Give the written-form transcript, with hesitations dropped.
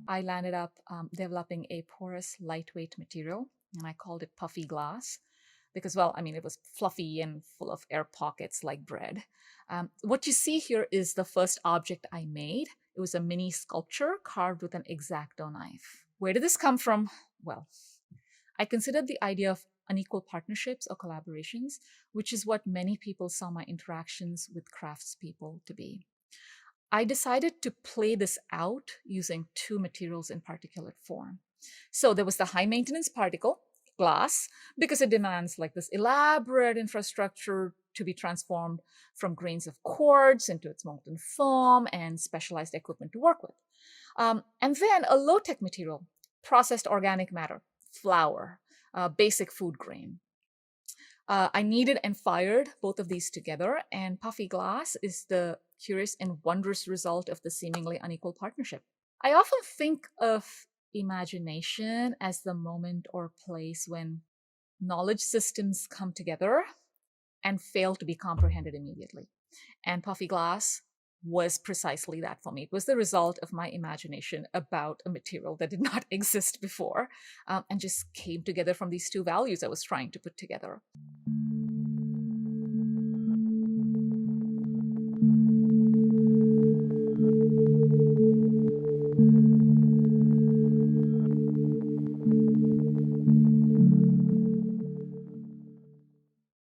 I landed up developing a porous, lightweight material, and I called it puffy glass because, well, I mean, it was fluffy and full of air pockets like bread. What you see here is the first object I made. It was a mini sculpture carved with an X-Acto knife. Where did this come from? Well, I considered the idea of unequal partnerships or collaborations, which is what many people saw my interactions with craftspeople to be. I decided to play this out using two materials in particulate form. So there was the high maintenance particle, glass, because it demands like this elaborate infrastructure to be transformed from grains of quartz into its molten foam and specialized equipment to work with. And then a low tech material, processed organic matter, flour, basic food grain. I kneaded and fired both of these together, and puffy glass is the curious and wondrous result of the seemingly unequal partnership. I often think of imagination as the moment or place when knowledge systems come together and fail to be comprehended immediately. And puffy glass was precisely that for me. It was the result of my imagination about a material that did not exist before and just came together from these two values I was trying to put together.